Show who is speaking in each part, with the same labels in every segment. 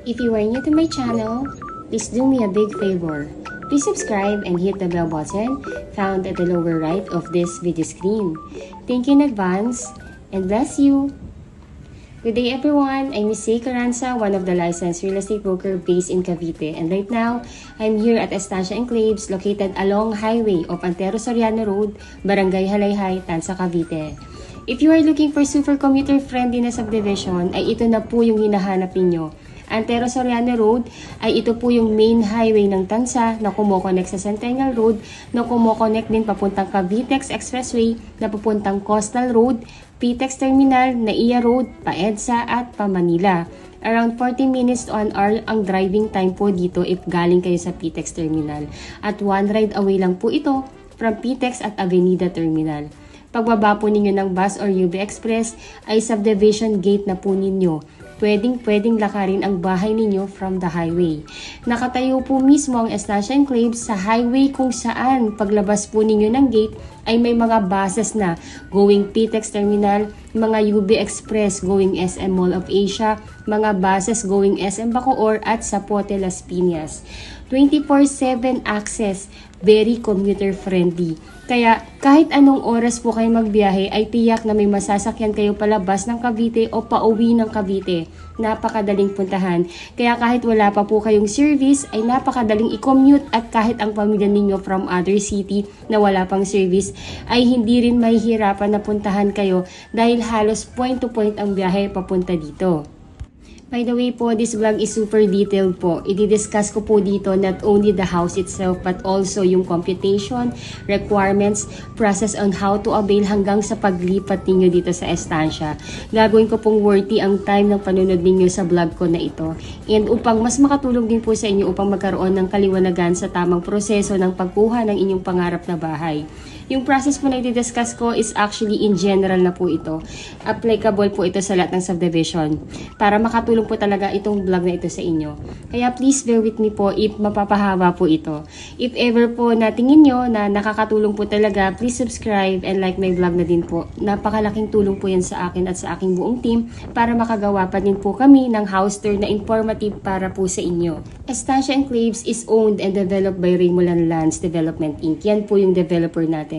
Speaker 1: If you are new to my channel, please do me a big favor. Please subscribe and hit the bell button found at the lower right of this video screen. Thank you in advance and bless you. Good day everyone, I'm Ms. Zay Carranza, one of the licensed real estate broker based in Cavite. And right now, I'm here at Estancia Enclaves located along highway of Antero Soriano Road, Barangay Halayhay, Tanza, Cavite. If you are looking for super commuter friendly na subdivision, ay ito na po yung hinahanap ninyo. Antero Soriano Road ay ito po yung main highway ng Tanza na kumokonek sa Centennial Road, na kumokonek din papuntang Cavitex Expressway, na papuntang Coastal Road, PTEX Terminal, NAIA Road, pa-EDSA at pa-Manila. Around 40 minutes to 1 hour ang driving time po dito if galing kayo sa PTEX Terminal. At one ride away lang po ito from PTEX at Avenida Terminal. Pagbaba po ninyo ng bus or UB Express ay subdivision gate na po ninyo. Pwedeng lakarin ang bahay ninyo from the highway. Nakatayo po mismo ang Estancia Enclaves sa highway kung saan paglabas po ninyo ng gate ay may mga buses na going PTEX Terminal, mga UB Express going SM Mall of Asia, mga buses going SM Bacoor at Zapote Las Piñas. 24/7 access, very commuter friendly. Kaya kahit anong oras po kayo magbiyahe ay tiyak na may masasakyan kayo palabas ng Cavite o pauwi ng Cavite. Napakadaling puntahan. Kaya kahit wala pa po kayong service ay napakadaling i-commute, at kahit ang pamilya ninyo from other city na wala pang service ay hindi rin mahihirapan na puntahan kayo dahil halos point to point ang biyahe papunta dito. By the way po, this vlog is super detailed po. I-discuss ko po dito not only the house itself but also yung computation, requirements, process on how to avail hanggang sa paglipat ninyo dito sa estancia. Gagawin ko pong worthy ang time ng panunod ninyo sa vlog ko na ito. And upang mas makatulong din po sa inyo upang magkaroon ng kaliwanagan sa tamang proseso ng pagkuha ng inyong pangarap na bahay. Yung process po na i-discuss ko is actually in general na po ito. Applicable po ito sa lahat ng subdivision. Para makatulong po talaga itong vlog na ito sa inyo. Kaya please bear with me po if mapapahaba po ito. If ever po natingin nyo na nakakatulong po talaga, please subscribe and like my vlog na din po. Napakalaking tulong po yan sa akin at sa aking buong team para makagawa pa din po kami ng house tour na informative para po sa inyo. Estancia Enclaves is owned and developed by Raymulan Lands Development Inc. Yan po yung developer natin.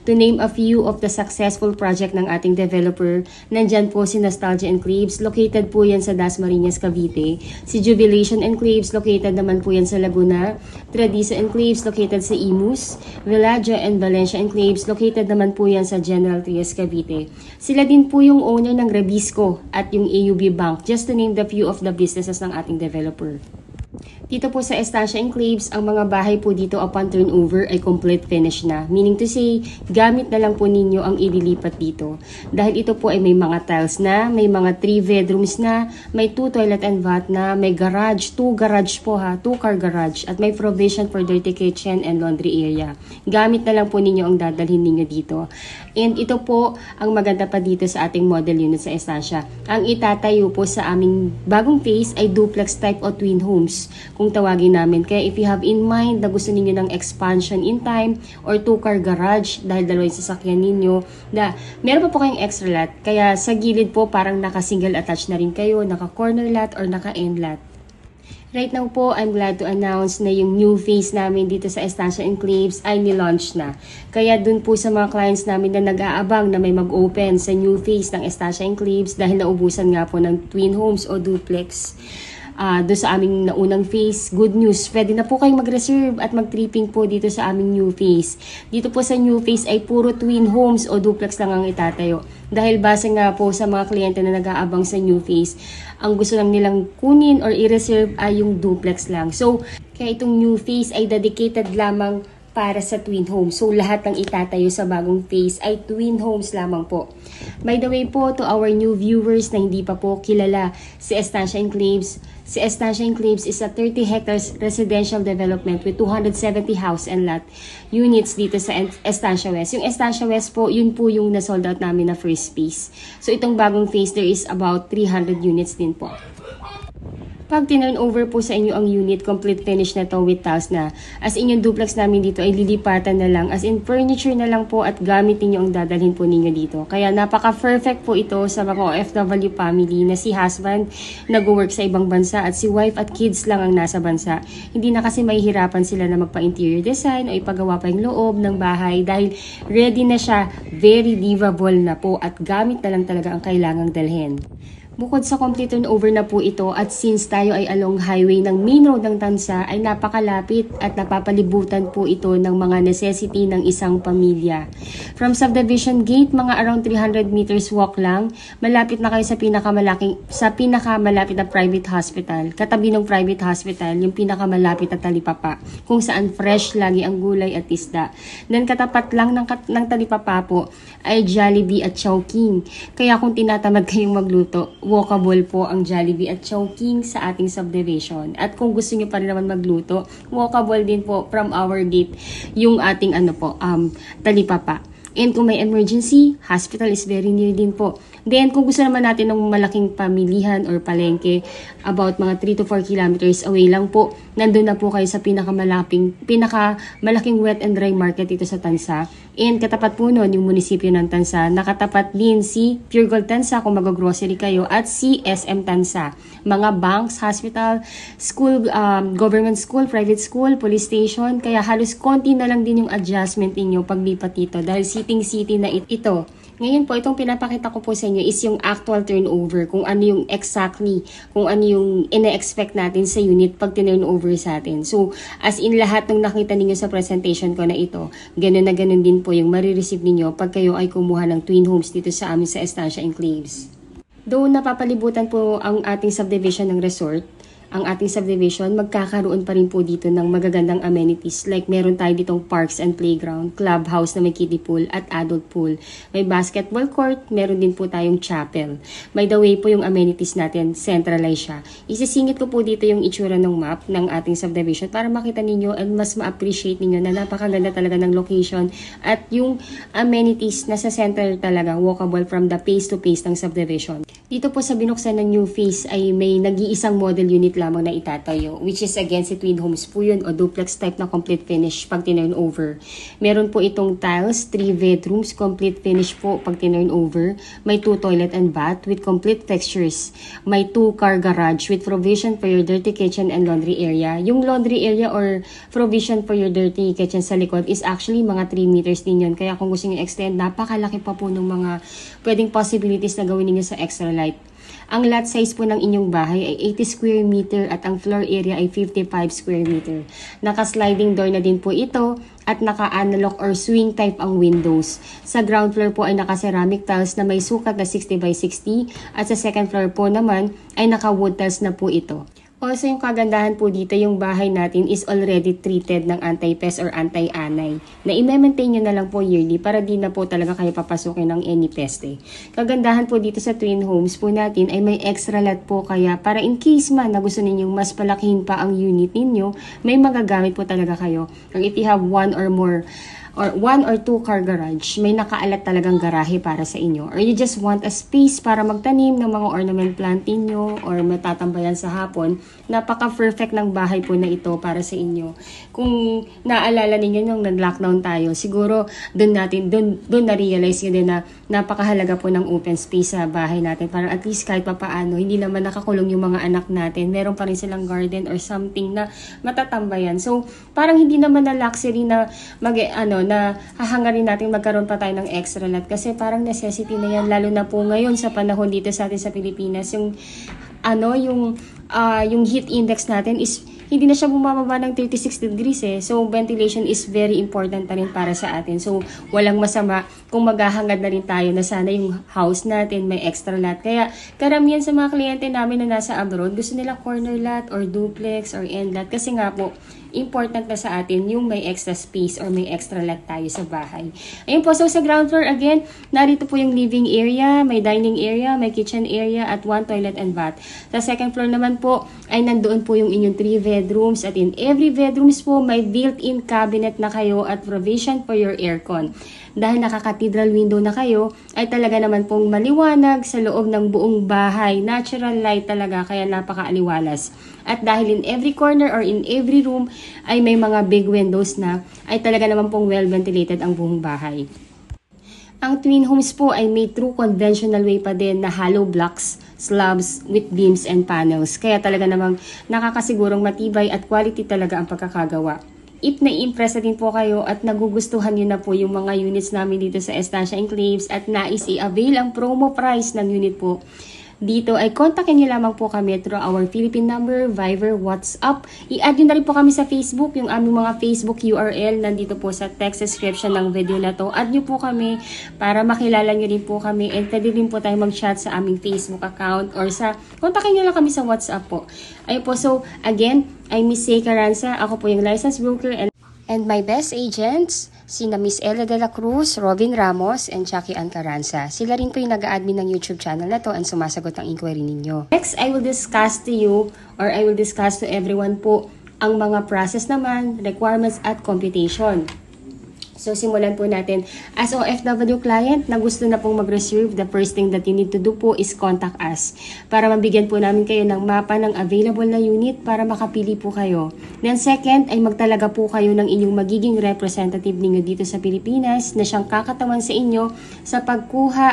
Speaker 1: To name a few of the successful project ng ating developer, nandyan po si Nostalgia Enclaves, located po yan sa Dasmariñas, Cavite. Si Jubilation Enclaves, located naman po yan sa Laguna. Tradisa Enclaves, located sa Imus. Villaggio and Valencia Enclaves, located naman po yan sa General Trias, Cavite. Sila din po yung owner ng Rebisco at yung AUB Bank, just to name the few of the businesses ng ating developer. Dito po sa Estancia Enclaves, ang mga bahay po dito upon turnover ay complete finish na. Meaning to say, gamit na lang po ninyo ang ililipat dito. Dahil ito po ay may mga tiles na, may mga 3 bedrooms na, may 2 toilet and bath na, may garage, 2 garage po ha, 2 car garage, at may provision for dirty kitchen and laundry area. Gamit na lang po ninyo ang dadalhin ninyo dito. And ito po ang maganda pa dito sa ating model unit sa Estancia. Ang itatayo po sa aming bagong phase ay duplex type o twin homes kung tawagin namin. Kaya if you have in mind na gusto niyo ng expansion in time or 2-car garage dahil dalawa yung sasakyan ninyo, na meron pa po kayong extra lot. Kaya sa gilid po parang naka-single attached na rin kayo, naka-corner lot or naka-end lot. Right now po, I'm glad to announce na yung new phase namin dito sa Estancia Enclaves ay nilaunch na. Kaya dun po sa mga clients namin na nag-aabang na may mag-open sa new phase ng Estancia Enclaves dahil naubusan nga po ng twin homes o duplex. Doon sa aming naunang phase, good news, pwede na po kayong mag-reserve at mag-tripping po dito sa aming new phase. Dito po sa new phase ay puro twin homes o duplex lang ang itatayo. Dahil base nga po sa mga kliyente na nag-aabang sa new phase, ang gusto lang nilang kunin or i-reserve ay yung duplex lang. So, kaya itong new phase ay dedicated lamang para sa twin homes. So, lahat ng itatayo sa bagong phase ay twin homes lamang po. By the way po, to our new viewers na hindi pa po kilala si Estancia Enclaves, si Estancia Enclaves is a 30 hectares residential development with 270 house and lot units dito sa Estancia West. Yung Estancia West po, yun po yung na-sold out namin na first phase. So, itong bagong phase, there is about 300 units din po. Pag tinurn over po sa inyo ang unit, complete finish na to with tiles na. As in yung duplex namin dito ay lilipatan na lang. As in furniture na lang po at gamit niyo ang dadalhin po ninyo dito. Kaya napaka-perfect po ito sa mga OFW family na si husband nag-work sa ibang bansa at si wife at kids lang ang nasa bansa. Hindi na kasi mahihirapan sila na magpa-interior design o ipagawa pa yung loob ng bahay dahil ready na siya, very livable na po at gamit na lang talaga ang kailangang dalhin. Bukod sa complete turnover na po ito at since tayo ay along highway ng main road ng Tansa ay napakalapit at napapalibutan po ito ng mga necessity ng isang pamilya. From subdivision gate, mga around 300 meters walk lang, malapit na kayo sa pinakamalapit na private hospital. Katabi ng private hospital, yung pinakamalapit na talipapa, kung saan fresh lagi ang gulay at isda. Then katapat lang ng talipapa po ay Jollibee at Chowking. Kaya kung tinatamad kayong magluto, walkable po ang Jollibee at Chowking sa ating subdivision. At kung gusto niyo pa rin naman magluto, walkable din po from our gate yung ating talipapa. And kung may emergency, hospital is very near din po. Then, kung gusto naman natin ng malaking pamilihan or palengke, about mga 3 to 4 kilometers away lang po, nandun na po kayo sa pinakamalaking wet and dry market dito sa Tansa. And katapat po nun, yung munisipyo ng Tansa, nakatapat din si Pure Gold Tansa kung mag-grocery kayo at si SM Tansa. Mga banks, hospital, school, government school, private school, police station, kaya halos konti na lang din yung adjustment ninyo paglipat dito dahil city na ito. Ngayon po, itong pinapakita ko po sa inyo is yung actual turnover, kung ano yung ina-expect natin sa unit pag turnover sa atin. So, as in lahat ng nakita ninyo sa presentation ko na ito, ganun na ganun din po yung marireceive ninyo pag kayo ay kumuha ng twin homes dito sa amin sa Estancia Enclaves. Though napapalibutan po ang ating subdivision ng resort, ang ating subdivision, magkakaroon pa rin po dito ng magagandang amenities. Like meron tayo ditong parks and playground, clubhouse na may kiddie pool at adult pool. May basketball court, meron din po tayong chapel. By the way po yung amenities natin, centralized siya. Isisingit ko po dito yung itsura ng map ng ating subdivision para makita ninyo and mas ma-appreciate ninyo na napakaganda talaga ng location at yung amenities na sa center talaga, walkable from the phase to phase ng subdivision. Dito po sa binuksan ng new phase ay may nag-iisang model unit lamang na itatayo, which is again si twin homes po yun o duplex type na complete finish pag tinurn over. Meron po itong tiles, 3 bedrooms, complete finish po pag tinurn over. May 2 toilet and bath with complete textures. May 2 car garage with provision for your dirty kitchen and laundry area. Yung laundry area or provision for your dirty kitchen sa likod is actually mga 3 meters din yun. Kaya kung gusto nyo extend, napakalaki pa po ng mga pwedeng possibilities na gawin niyo sa extra light. Ang lot size po ng inyong bahay ay 80 square meter at ang floor area ay 55 square meter. Naka-sliding door na din po ito at naka-analog or swing type ang windows. Sa ground floor po ay naka-ceramic tiles na may sukat na 60 by 60 at sa second floor po naman ay naka-wood tiles na po ito. Also, yung kagandahan po dito, yung bahay natin is already treated ng anti-pest or anti-anay. Na i-maintain nyo na lang po yearly para di na po talaga kayo papasukin ng any pest eh. Kagandahan po dito sa twin homes po natin ay may extra lot po kaya para in case man na gusto ninyong mas palakihin pa ang unit ninyo, may magagamit po talaga kayo. Or if you have one or 2 car garage, may nakaalat talagang garahe para sa inyo. Or you just want a space para magtanim ng mga ornament plant ninyo or matatambayan sa hapon, napaka-perfect ng bahay po na ito para sa inyo. Kung naalala ninyo nung nag-lockdown tayo, siguro doon na-realize nyo din na napakahalaga po ng open space sa bahay natin para at least kahit papaano, hindi naman nakakulong yung mga anak natin. Meron pa rin silang garden or something na matatambayan. So, parang hindi naman na luxury na na hahangarin natin magkaroon pa tayo ng extra lot kasi parang necessity na yan lalo na po ngayon sa panahon dito sa atin sa Pilipinas yung heat index natin is hindi na siya bumababa ng 36 degrees eh. So, ventilation is very important na rin para sa atin. So, walang masama kung maghahangad na rin tayo na sana yung house natin may extra lot. Kaya, karamihan sa mga kliyente namin na nasa abroad, gusto nila corner lot or duplex or end lot. Kasi nga po, important na sa atin yung may extra space or may extra lot tayo sa bahay. Ayun po, so sa ground floor again, narito po yung living area, may dining area, may kitchen area at 1 toilet and bath. Sa second floor naman po, ay nandoon po yung inyong 3 bedrooms at in every bedrooms po may built-in cabinet na kayo at provision for your aircon. dahil nakaka-cathedral window na kayo, ay talaga naman pong maliwanag sa loob ng buong bahay. Natural light talaga, kaya napaka-aliwalas. At dahil in every corner or in every room ay may mga big windows na, ay talaga naman pong well-ventilated ang buong bahay. Ang twin homes po ay may true conventional way pa din na hollow blocks, slabs with beams and panels. Kaya talaga namang nakakasigurong matibay at quality talaga ang pagkakagawa. If na-impress na din po kayo at nagugustuhan nyo na po yung mga units namin dito sa Estancia Enclaves at nais i-avail ang promo price ng unit po, dito ay kontakin nyo lamang po kami through our Philippine number, Viber, WhatsApp. I-add nyo na rin po kami sa Facebook, yung aming mga Facebook URL nandito po sa text description ng video na to. Add nyo po kami para makilala nyo rin po kami and pwede rin po tayo mag-chat sa aming Facebook account or sa, kontakin nyo lang kami sa WhatsApp po. Ayun po, so again, I'm Miss Say Caranza. Ako po yung licensed broker and my best agents, sina Miss Ella de la Cruz, Robin Ramos, and Jackie Ann Caranza. Sila rin po yung nag-a-admin ng YouTube channel na to and sumasagot ng inquiry ninyo. Next, I will discuss to you or I will discuss to everyone po ang mga process naman, requirements at computation. So, simulan po natin. As OFW client na gusto na pong mag-reserve, the first thing that you need to do po is contact us para mabigyan po namin kayo ng mapa ng available na unit para makapili po kayo. Then second, ay magtalaga po kayo ng inyong magiging representative ninyo dito sa Pilipinas na siyang kakatawan sa inyo sa pagkuha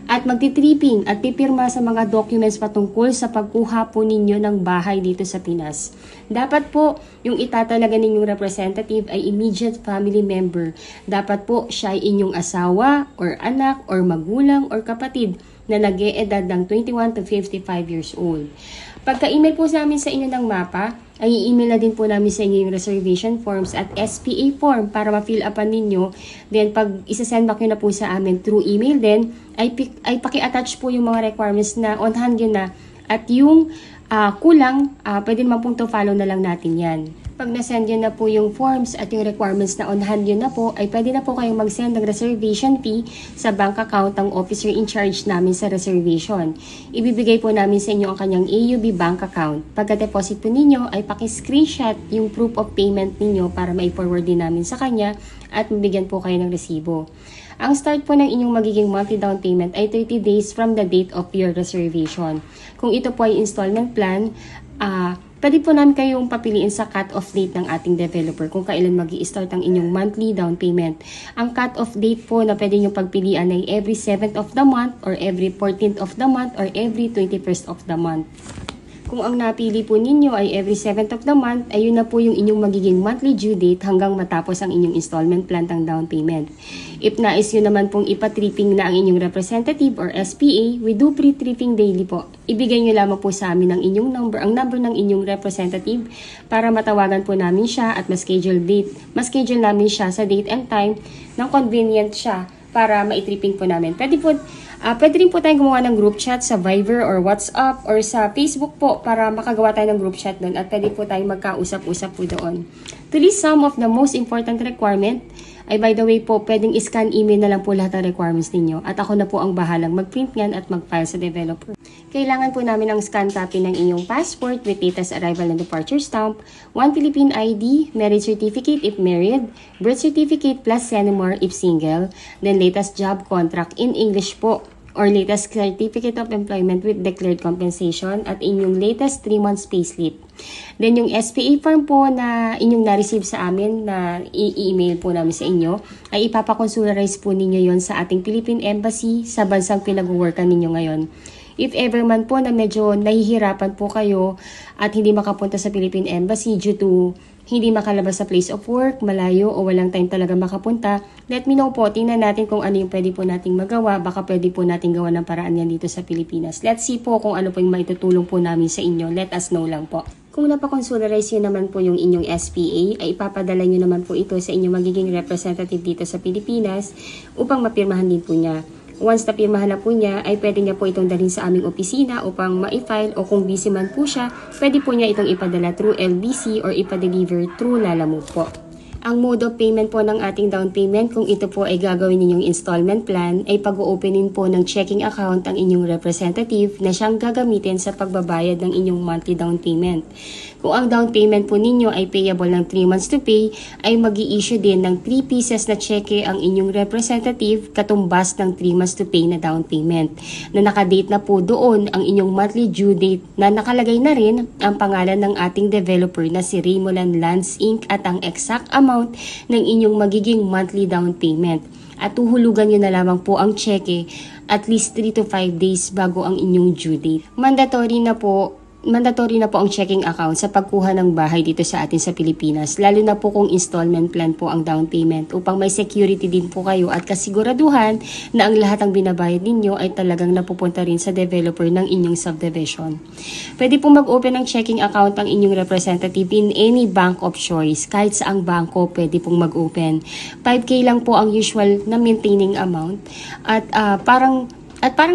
Speaker 1: at magtitripping at pipirma sa mga documents patungkol sa pagkuha po ninyo ng bahay dito sa Pinas. Dapat po, yung itatalaga ninyong representative ay immediate family member. Dapat po, siya ay inyong asawa, or anak, or magulang, or kapatid na nag-e-edad ng 21 to 55 years old. Pagka-email po sa amin sa inyo ng mapa, ay i-email na din po namin sa inyo yung reservation forms at SPA form para ma-fill upan ninyo. Then, pag isa-send back nyo na po sa amin through email din, ay paki-attach po yung mga requirements na on hand yun na. At yung kulang, pwede naman pong to follow na lang natin yan. Pag na-send yun na po yung forms at yung requirements na on hand yun na po, ay pwede na po kayong mag-send ng reservation fee sa bank account ng officer in charge namin sa reservation. Ibibigay po namin sa inyo ang kanyang AUB bank account. Pagka-deposit po ninyo, ay paki-screenshot yung proof of payment ninyo para ma-forward din namin sa kanya at mabigyan po kayo ng resibo. Ang start po ng inyong magiging monthly down payment ay 30 days from the date of your reservation. Kung ito po ay installment plan, pwede po namin kayong papiliin sa cut-off date ng ating developer kung kailan mag-i-start ang inyong monthly down payment. Ang cut-off date po na pwede nyo pagpilian ay every 7th of the month or every 14th of the month or every 21st of the month. Kung ang napili po ninyo ay every 7th of the month, ayun na po yung inyong magiging monthly due date hanggang matapos ang inyong installment plan ng down payment. If nais nyo naman pong ipatripping na ang inyong representative or SPA, we do pre-tripping daily po. Ibigay nyo lamang po sa amin ang inyong number, ang number ng inyong representative para matawagan po namin siya at ma-schedule namin siya sa date and time ng convenient siya para ma-tripping po namin. Pwede rin po tayong gumawa ng group chat sa Viber or WhatsApp or sa Facebook po para makagawa tayo ng group chat doon at pwede po tayong magkausap-usap po doon. To list some of the most important requirement, ay by the way po, pwedeng scan email na lang po lahat ng requirements ninyo at ako na po ang bahalang mag-print yan at mag-file sa developer. Kailangan po namin ng scan copy ng inyong passport with latest arrival and departure stamp, 1 Philippine ID, marriage certificate if married, birth certificate plus Senemore if single, then latest job contract in English po, or latest certificate of employment with declared compensation at inyong latest 3 months payslip. Then yung SPA form po na inyong na-receive sa amin na i-email po namin sa inyo, ay ipapakonsularize po ninyo yon sa ating Philippine Embassy sa bansang pinag-workan ninyo ngayon. If ever man po na medyo nahihirapan po kayo at hindi makapunta sa Philippine Embassy due to hindi makalabas sa place of work, malayo o walang time talaga makapunta, let me know po. Tingnan natin kung ano yung pwede po nating magawa. Baka pwede po nating gawa ng paraan yan dito sa Pilipinas. Let's see po kung ano po yung maitutulong po namin sa inyo. Let us know lang po. Kung napakonsularize nyo naman po yung inyong SPA, ay ipapadala nyo naman po ito sa inyong magiging representative dito sa Pilipinas upang mapirmahan din po niya. Once na pirmahan na po niya, ay pwede niya po itong dalhin sa aming opisina upang ma-file o kung busy man po siya, pwede po niya itong ipadala through LBC or ipa-deliver through Lalamove po. Ang mode of payment po ng ating down payment, kung ito po ay gagawin ninyong installment plan, ay pag-o-openin po ng checking account ang inyong representative na siyang gagamitin sa pagbabayad ng inyong monthly down payment. Kung ang down payment po ninyo ay payable ng 3 months to pay, ay mag-i-issue din ng 3 pieces na cheque ang inyong representative katumbas ng 3 months to pay na down payment. Na nakadate na po doon ang inyong monthly due date na nakalagay na rin ang pangalan ng ating developer na si Raymoland Lands Inc. at ang exact amount ng inyong magiging monthly down payment. At tuhulugan nyo na lamang po ang cheque at least 3 to 5 days bago ang inyong due date. Mandatory na po ang checking account sa pagkuha ng bahay dito sa atin sa Pilipinas, lalo na po kung installment plan po ang down payment upang may security din po kayo at kasiguraduhan na ang lahat ng binabayad ninyo ay talagang napupunta rin sa developer ng inyong subdivision. Pwede po mag-open ng checking account ang inyong representative in any bank of choice. Kahit saang bangko pwede pong mag-open. 5K lang po ang usual na maintaining amount at parang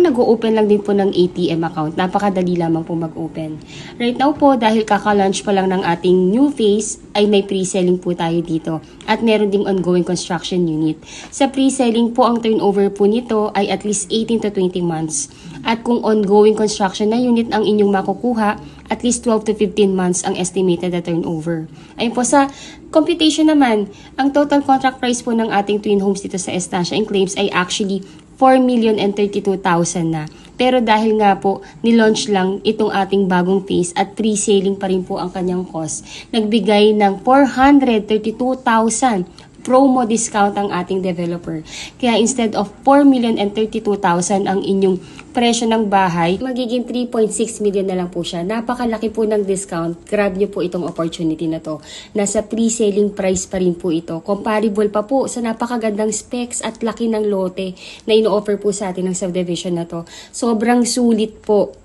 Speaker 1: nag-o-open lang din po ng ATM account. Napakadali lamang po mag-open. Right now po, dahil kaka-launch pa lang ng ating new phase, ay may pre-selling po tayo dito. At meron ding ongoing construction unit. Sa pre-selling po, ang turnover po nito ay at least 18 to 20 months. At kung ongoing construction na unit ang inyong makukuha, at least 12 to 15 months ang estimated na turnover. Ayun po, sa computation naman, ang total contract price po ng ating twin homes dito sa Estancia Enclaves ay actually 4,032,000 na. Pero dahil nga po, nilaunch lang itong ating bagong phase at pre-selling pa rin po ang kanyang cost, nagbigay ng 432,000 promo discount ang ating developer. Kaya instead of 4,032,000 ang inyong presyo ng bahay, magiging 3.6 million na lang po siya. Napakalaki po ng discount. Grab nyo po itong opportunity na to. Nasa pre-selling price pa rin po ito. Comparable pa po sa napakagandang specs at laki ng lote na ino-offer po sa atin ng subdivision na to. Sobrang sulit po.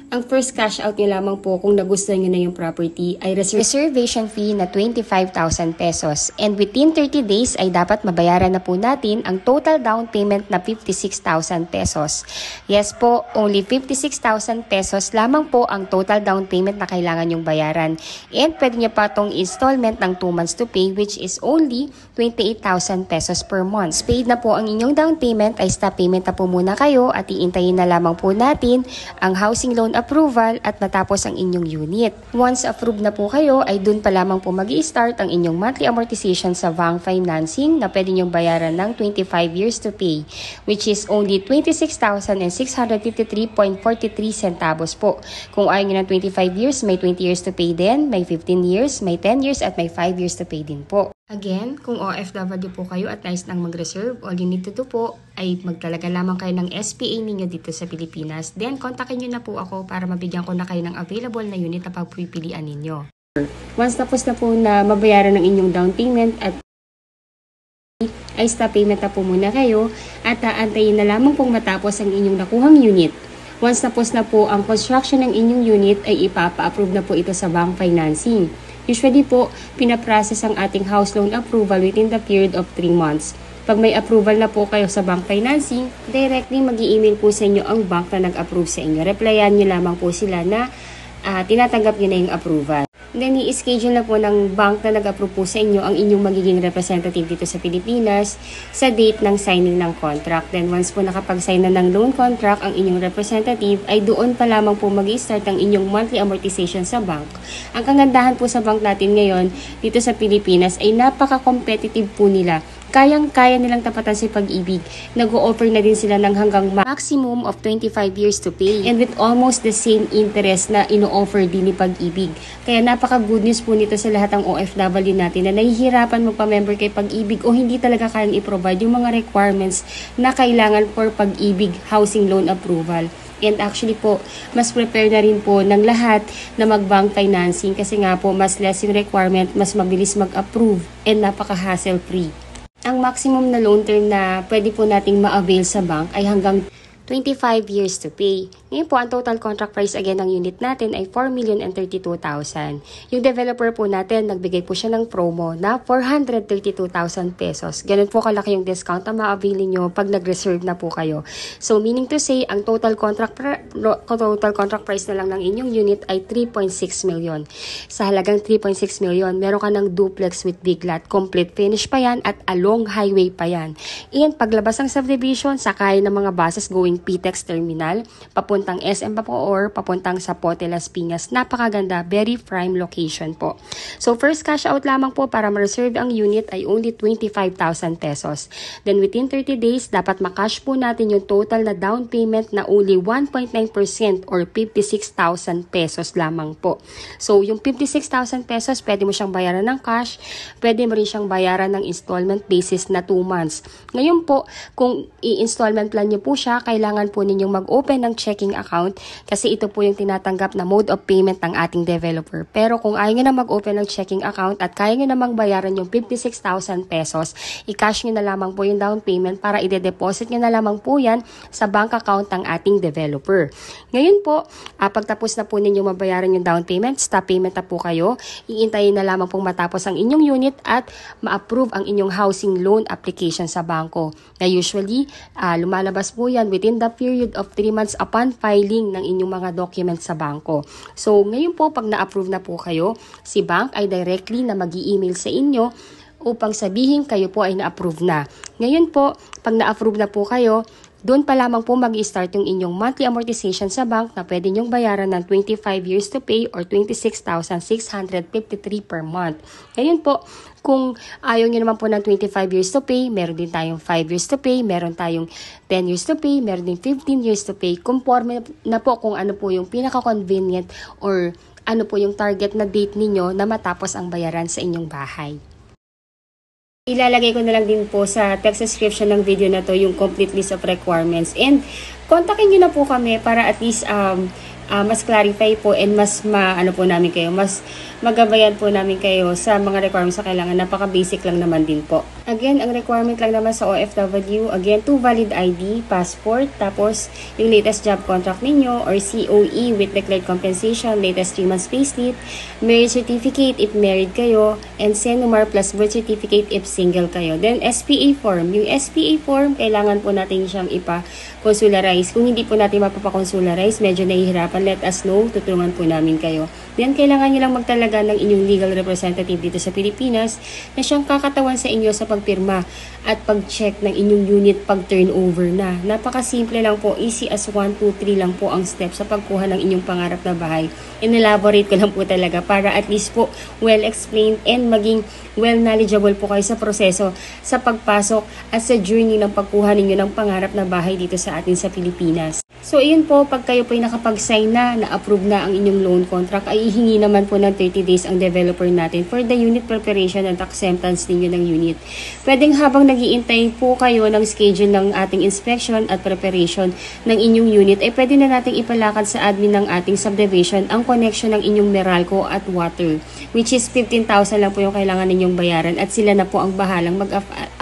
Speaker 1: Ang first cash out nyo lamang po kung nagustuhan nyo na yung property ay reservation fee na 25,000 pesos. And within 30 days ay dapat mabayaran na po natin ang total down payment na 56,000 pesos. Yes po, only 56,000 pesos lamang po ang total down payment na kailangan yung bayaran. And pwede nyo pa itong installment ng 2 months to pay which is only 28,000 pesos per month. Paid na po ang inyong down payment ay stop payment na po muna kayo at iintayin na lamang po natin ang housing loan approval at matapos ang inyong unit. Once approved na po kayo, ay dun pa lamang po mag-i-start ang inyong monthly amortization sa bank financing na pwede nyong bayaran ng 25 years to pay, which is only 26,653.43 centavos po. Kung ayaw nyo ng 25 years, may 20 years to pay din, may 15 years, may 10 years, at may 5 years to pay din po. Again, kung OFW po kayo at nais nang mag-reserve, all you need to do po ay magtalaga lamang kayo ng SPA ninyo dito sa Pilipinas. Then, kontakin nyo na po ako para mabigyan ko na kayo ng available na unit na pagpipilian ninyo. Once tapos na po na mabayaran ng inyong down payment at ay stop payment na po muna kayo at aantayin na lamang pong matapos ang inyong nakuhang unit. Once tapos na po ang construction ng inyong unit ay ipapa-approve na po ito sa bank financing. Usually po, pinaprocess ang ating house loan approval within the period of 3 months. Pag may approval na po kayo sa bank financing, directly mag-i-email po sa inyo ang bank na nag-approve sa inyo. Replyan nyo lamang po sila na tinatanggap nyo na yung approval. Then, i-schedule na po ng bank na nag-approve po sa inyo ang inyong magiging representative dito sa Pilipinas sa date ng signing ng contract. Then, once po nakapag-sign na ng loan contract ang inyong representative, ay doon pa lamang po mag-i-start ang inyong monthly amortization sa bank. Ang kagandahan po sa bank natin ngayon dito sa Pilipinas ay napaka-competitive po nila. Kayang-kaya nilang tapatan si Pag-ibig. Nag-o-offer na din sila ng hanggang maximum of 25 years to pay. And with almost the same interest na ino-offer din ni Pag-ibig. Kaya napaka-good news po nito sa lahat ng OFW natin na nahihirapan magpa-member kay Pag-ibig o hindi talaga kayang i-provide yung mga requirements na kailangan for Pag-ibig housing loan approval. And actually po, mas prepare na rin po ng lahat na mag-bank financing kasi nga po mas less yung requirement, mas mabilis mag-approve and napaka-hassle free. Ang maximum na loan term na pwede po nating ma-avail sa bank ay hanggang 25 years to pay. Ngayon po, ang total contract price again ng unit natin ay 4,032,000. Yung developer po natin, nagbigay po siya ng promo na 432,000 pesos. Ganun po kalaki yung discount na ma-avail nyo pag nag-reserve na po kayo. So, meaning to say, ang total contract price na lang ng inyong unit ay 3.6 million. Sa halagang 3.6 million, meron ka ng duplex with big lot. Complete finish pa yan at along highway pa yan. And paglabas ng subdivision, sakay ng mga buses going PTEX Terminal, papuntang SM pa po or papuntang sa Pote Las Piñas. Napakaganda, very prime location po. So first cash out lamang po para ma-reserve ang unit ay only 25,000 pesos. Then within 30 days, dapat makash po natin yung total na down payment na only 1.9% or 56,000 pesos lamang po. So yung 56,000 pesos, pwede mo siyang bayaran ng cash, pwede mo rin siyang bayaran ng installment basis na 2 months. Ngayon po, kung i-installment plan niyo po siya, kailangan po ninyong mag-open ng checking account kasi ito po yung tinatanggap na mode of payment ng ating developer. Pero kung ayaw nyo na mag-open ng checking account at kaya nyo namang bayaran yung 56,000 pesos, i-cash nyo na lamang po yung down payment para i-deposit nyo na lamang po yan sa bank account ng ating developer. Ngayon po, pagtapos na po ninyo mabayaran yung down payment, stop payment na po kayo, iintayin na lamang pong matapos ang inyong unit at ma-approve ang inyong housing loan application sa banko. Na usually, lumalabas po yan within the period of 3 months upon filing ng inyong mga documents sa banko. So, ngayon po, pag na-approve na po kayo, si bank ay directly na mag-i-email sa inyo upang sabihin kayo po ay na-approve na. Ngayon po, pag na-approve na po kayo, doon pa lamang po mag-i-start yung inyong monthly amortization sa bank na pwede nyong bayaran ng 25 years to pay or 26,653 per month. Ngayon po, kung ayaw nyo naman po ng 25 years to pay, meron din tayong 5 years to pay, meron tayong 10 years to pay, meron din 15 years to pay. Conforme na po kung ano po yung pinaka-convenient or ano po yung target na date ninyo na matapos ang bayaran sa inyong bahay. Ilalagay ko na lang din po sa text description ng video na to yung complete list of requirements. And kontakin nyo na po kami para at least mas clarify po and mas ano po namin kayo, mas magabayan po namin kayo sa mga requirements na kailangan. Napaka-basic lang naman din po. Again, ang requirement lang naman sa OFW, again, 2 valid ID, passport, tapos yung latest job contract ninyo or COE with declared compensation, latest 3 months payslip, marriage certificate if married kayo, and SENUMAR plus birth certificate if single kayo. Then, SPA form. Yung SPA form, kailangan po natin siyang ipa-consularize. Kung hindi po natin mapapa-consularize, medyo nahihirapan, let us know, tutulungan po namin kayo. Then, kailangan nyo lang magtalaga ng inyong legal representative dito sa Pilipinas na siyang kakatawan sa inyo sa pagpirma at pag-check ng inyong unit pag turnover na. Napakasimple lang po, easy as 1, 2, 3 lang po ang steps sa pagkuha ng inyong pangarap na bahay. In-elaborate ko lang po talaga para at least po well-explained and maging well-knowledgeable po kayo sa proseso sa pagpasok at sa journey ng pagkuha ninyo ng pangarap na bahay dito sa atin sa Pilipinas. So, ayun po, pag kayo po ay nakapag-sign na-approve na ang inyong loan contract, ay ihingi naman po ng 30 days ang developer natin for the unit preparation and acceptance ninyo ng unit. Pwedeng habang nag-iintay po kayo ng schedule ng ating inspection at preparation ng inyong unit, ay pwede na nating ipalakad sa admin ng ating subdivision ang connection ng inyong Meralco at water, which is 15,000 lang po yung kailangan ninyong bayaran at sila na po ang bahalang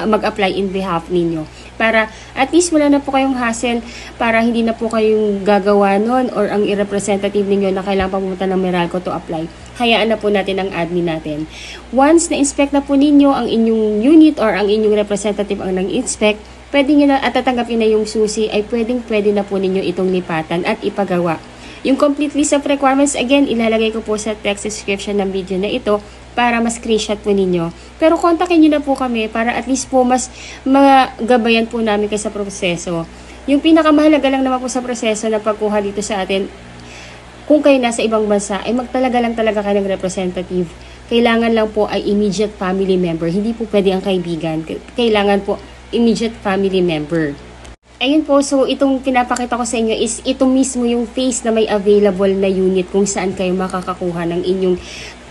Speaker 1: mag-apply in behalf ninyo. Para at least wala na po kayong hassle, para hindi na po kayong gagawa nun or ang i-representative ninyo na kailangan pumunta ng Meralco to apply. Hayaan na po natin ang admin natin. Once na-inspect na po ninyo ang inyong unit or ang inyong representative ang nang-inspect, pwede nyo na at tatanggapin na yung susi, ay pwede na po ninyo itong lipatan at ipagawa. Yung complete list of requirements, again, ilalagay ko po sa text description ng video na ito para mas screenshot po ninyo. Pero kontakin nyo na po kami para at least po mas magabayan po namin kayo sa proseso. Yung pinakamahalaga lang naman po sa proseso na pagkuha dito sa atin, kung kayo nasa ibang bansa, ay magtalaga lang talaga kayo ng representative. Kailangan lang po ay immediate family member. Hindi po pwede ang kaibigan. Kailangan po immediate family member. Ayun po, so itong pinapakita ko sa inyo is ito mismo yung phase na may available na unit kung saan kayo makakakuha ng inyong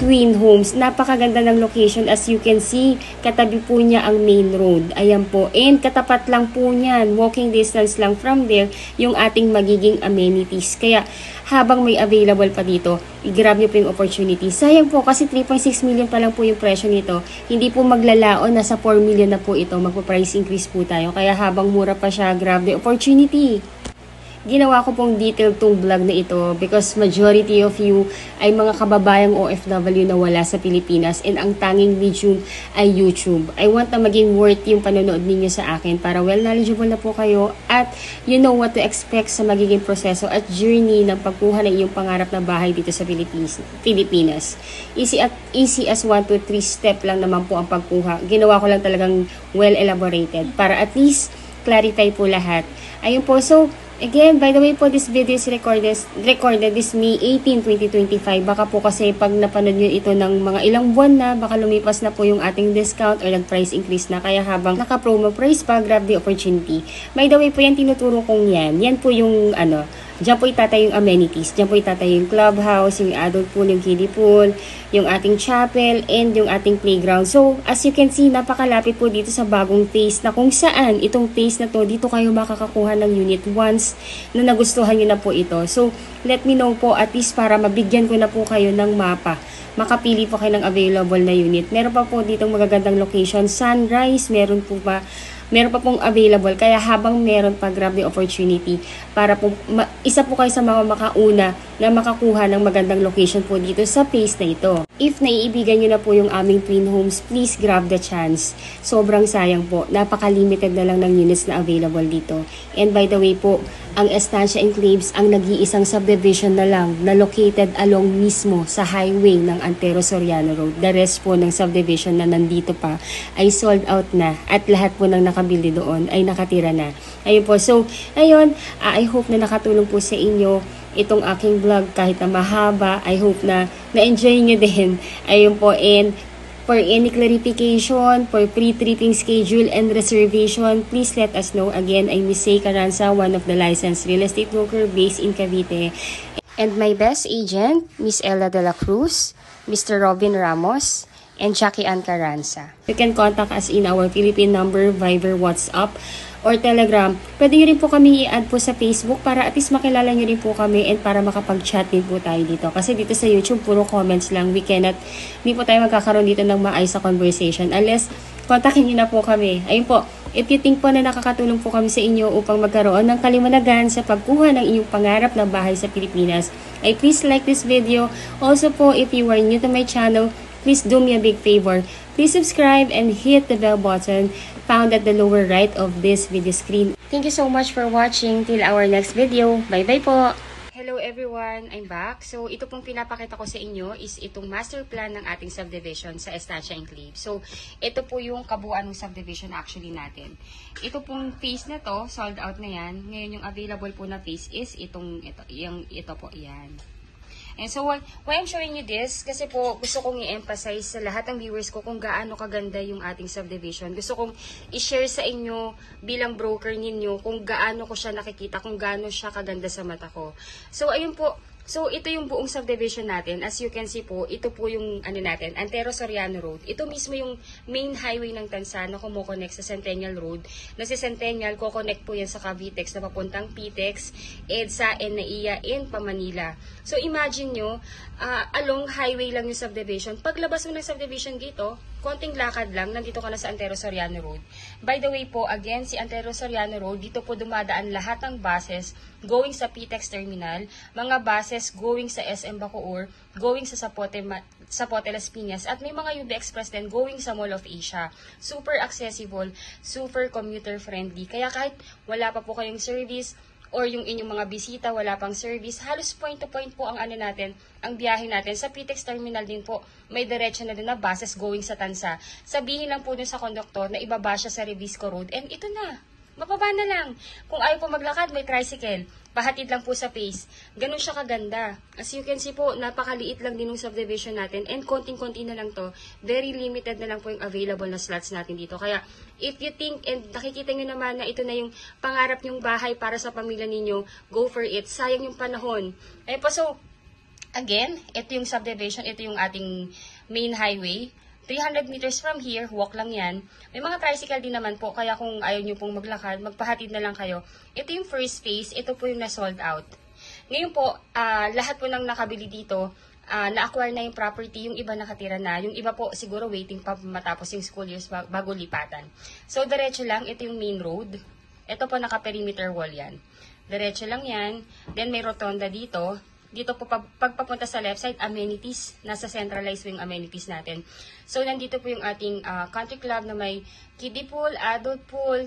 Speaker 1: twin homes. Napakaganda ng location, as you can see, katabi po niya ang main road. Ayan po, and katapat lang po niyan, walking distance lang from there, yung ating magiging amenities. Kaya habang may available pa dito, i-grab nyo po yung opportunity. Sayang po kasi 3.6 million pa lang po yung presyo nito. Hindi po maglalaon, nasa 4 million na po ito. Magpa-price increase po tayo. Kaya habang mura pa siya, grab the opportunity. ginawa ko pong detailed tong vlog na ito because majority of you ay mga kababayang OFW na wala sa Pilipinas and ang tanging medium ay YouTube. I want na maging worth yung panonood ninyo sa akin para well knowledgeable na po kayo at you know what to expect sa magiging proseso at journey ng pagkuha ng iyong pangarap na bahay dito sa Pilipinas. Easy as 1, 2, 3 step lang naman po ang pagkuha. Ginawa ko lang talagang well elaborated para at least clarify po lahat. Ayun po. So, again, by the way po, this video is recorded this May 18, 2025. Baka po kasi pag napanood nyo ito ng mga ilang buwan na, baka lumipas na po yung ating discount or nag-price increase na. Kaya habang naka-promo price pa, grab the opportunity. By the way po, yan tinuturo kong yan. Yan po yung diyan po itatay yung amenities. Diyan po itatay yung clubhouse, yung adult pool, yung kiddie pool, yung ating chapel, and yung ating playground. So, as you can see, napakalapit po dito sa bagong phase na kung saan itong phase na to, dito kayo makakakuha ng unit once na nagustuhan nyo na po ito. So, let me know po at least para mabigyan ko na po kayo ng mapa. Makapili po kayo ng available na unit. Meron pa po ditong magagandang location. Sunrise, meron pa pong available. Kaya habang meron pa, grab the opportunity para po, isa po kayo sa mga makauna na makakuha ng magandang location po dito sa phase na ito. If naiibigan nyo na po yung aming twin homes, please grab the chance. Sobrang sayang po. Napaka-limited na lang ng units na available dito. And by the way po, ang Estancia Enclaves ang nag-iisang subdivision na lang na located along mismo sa highway ng Antero Soriano Road. The rest po ng subdivision na nandito pa ay sold out na at lahat po ng nakabili doon ay nakatira na. Ayun po. So, ayun, I hope na nakatulong po sa inyo itong aking vlog kahit na mahaba. I hope na na-enjoy nyo din. Ayun po. And for any clarification, for pre-tripping schedule and reservation, please let us know. Again, I'm Miss Say Caranza, one of the licensed real estate broker based in Cavite. And my best agent, Miss Ella de la Cruz, Mr. Robin Ramos, and Jackie Ann Caranza. You can contact us in our Philippine number, Viber, WhatsApp, or Telegram. Pwede nyo rin po kami i-add po sa Facebook para at least makilala nyo rin po kami and para makapag-chat din po tayo dito. Kasi dito sa YouTube, puro comments lang. Hindi po tayo magkakaroon dito ng maayos sa conversation unless kontakin nyo na po kami. Ayun po, if you think po na nakakatulong po kami sa inyo upang magkaroon ng kaliwanagan sa pagkuha ng inyong pangarap na bahay sa Pilipinas, ay please like this video. Also po, if you are new to my channel, please do me a big favor. Please subscribe and hit the bell button found at the lower right of this video screen. Thank you so much for watching. Till our next video. Bye-bye po! Hello everyone! I'm back. So, ito pong pinapakita ko sa inyo is itong master plan ng ating subdivision sa Estancia Enclave. So, ito po yung kabuuan ng subdivision actually natin. Ito pong phase na to, sold out na yan. Ngayon yung available po na phase is ito po, yan. And so, why I'm showing you this? Kasi po, gusto kong i-emphasize sa lahat ng viewers ko kung gaano kaganda yung ating subdivision. Gusto kong i-share sa inyo bilang broker ninyo kung gaano ko siya nakikita, kung gaano siya kaganda sa mata ko. So, ayun po. So, ito yung buong subdivision natin. As you can see po, ito po yung natin, Antero Soriano Road. Ito mismo yung main highway ng Tansa na kumukonect sa Centennial Road. Na si Centennial, kukonect po yan sa Cavitex na papuntang Pitex, EDSA, and NAIA, in Pamanila. So, imagine nyo, along highway lang yung subdivision. Paglabas mo ng subdivision dito, konting lakad lang, nandito ka na sa Antero Soriano Road. By the way po, again, si Antero Soriano Road, dito po dumadaan lahat ng buses going sa Pitex Terminal, mga buses going sa SM Bacoor, going sa Zapote Las Piñas, at may mga UB Express din going sa Mall of Asia. Super accessible, super commuter friendly. Kaya kahit wala pa po kayong service, or yung inyong mga bisita, wala pang service, halos point to point po ang ang biyahe natin. Sa Pitex Terminal din po, may diretso na din na buses going sa Tansa. Sabihin lang po dun sa konduktor na ibaba siya sa Revisco Road, and ito na, mababa na lang. Kung ayaw po maglakad, may tricycle. Pahatid lang po sa pace. Ganun siya kaganda. As you can see po, napakaliit lang din yung subdivision natin, and konting-konti na lang to. Very limited na lang po yung available na slots natin dito. Kaya, if you think and nakikita nyo naman na ito na yung pangarap nyong bahay para sa pamilya ninyo, go for it. Sayang yung panahon. Ayun po, so, again, ito yung subdivision, ito yung ating main highway. 300 meters from here, walk lang yan. May mga tricycle din naman po, kaya kung ayaw nyo pong maglakad, magpahatid na lang kayo. Ito yung first phase, ito po yung na-sold out. Ngayon po, lahat po ng nakabili dito, na-acquire na yung property, yung iba nakatira na, yung iba po siguro waiting pa matapos yung school years bago lipatan. So, diretso lang, ito yung main road. Ito po naka-perimeter wall yan.
Speaker 2: Diretso lang yan. Then may rotonda dito. Dito po, pagpapunta sa left side, amenities. Nasa centralized wing amenities natin. So, nandito po yung ating country club na may kiddie pool, adult pool,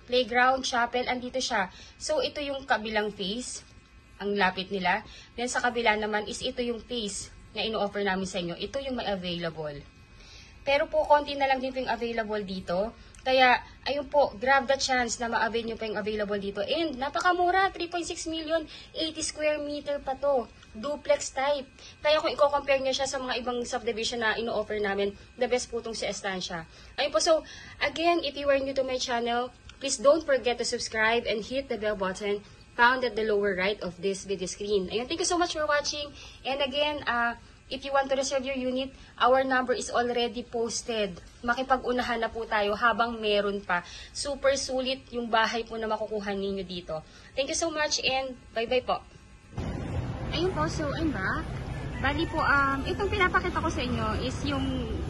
Speaker 2: playground, chapel. Andito siya. So, ito yung kabilang phase. Ang lapit nila. Then, sa kabila naman is ito yung phase na ino-offer namin sa inyo. Ito yung may available. Pero po, konti na lang din po yung available dito. Kaya, ayun po, grab the chance na ma-avail nyo pa yung available dito. And, napakamura, 3.6 million, 80 square meter pa to. Duplex type. Kaya kung i-compare nyo siya sa mga ibang subdivision na ino-offer namin, the best po itong si Estancia. Ayun po, so, again, if you are new to my channel, please don't forget to subscribe and hit the bell button found at the lower right of this video screen. Ayun, thank you so much for watching. And again, if you want to reserve your unit, our number is already posted. Makipag-unahan na po tayo habang meron pa. Super sulit yung bahay po na makukuha ninyo dito. Thank you so much and bye-bye po. Ayun po, so I'm back. Bali po, itong pinapakita ko sa inyo is yung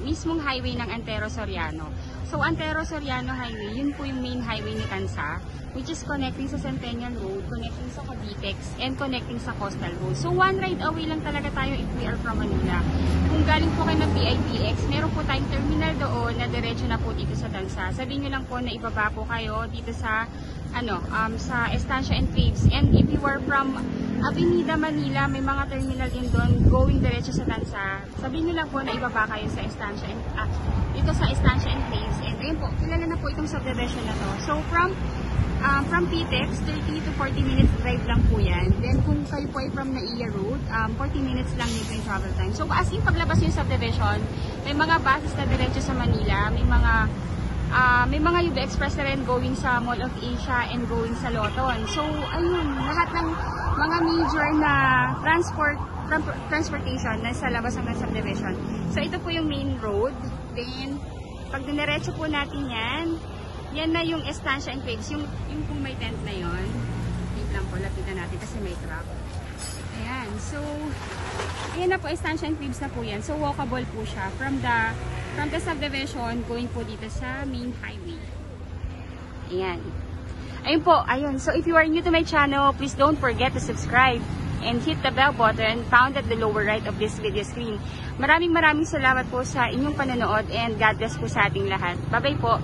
Speaker 2: mismong highway ng Antero Soriano. So, Antero Soriano Highway, yun po yung main highway ni Tansa, which is connecting sa Centennial Road, connecting sa Cavitex, and connecting sa Coastal Road. So, one ride away lang talaga tayo if we are from Manila. Kung galing po kayo ng PIPX, meron po tayong terminal doon na diretso na po dito sa Tansa. Sabihin nyo lang po na ibaba po kayo dito sa, sa Estancia and Caves. And if you are from Avenida Manila, may mga terminal din doon going diretso sa Tansa. Sabihin nyo lang po na ibaba kayo sa Estancia and, dito sa Estancia and Caves. And ayun po, kilala na po itong subdivision na to. So, from PTEX, 30 to 40 minutes drive lang po yan. Then, kung kayo po ay from Naiya Road, 40 minutes lang nito yung travel time. So, as in paglabas yung subdivision, may mga buses na diretso sa Manila, may mga UB Express na rin going sa Mall of Asia and going sa Loton. So, ayun, lahat ng mga major na transportation na sa labas ng subdivision. So, ito po yung main road. Then, pag diniretso po natin yan na yung Estancia and Caves, yung kung may tent na yon. Wait lang po, lapitan natin kasi may truck. Ayan, so, ayan na po, Estancia and Caves na po yan. So, walkable po siya from the subdivision going po dito sa main highway. Ayan. Ayun po, ayun. So, if you are new to my channel, please don't forget to subscribe and hit the bell button found at the lower right of this video screen. Maraming salamat po sa inyong panonood and God bless po sa ating lahat. Bye-bye po.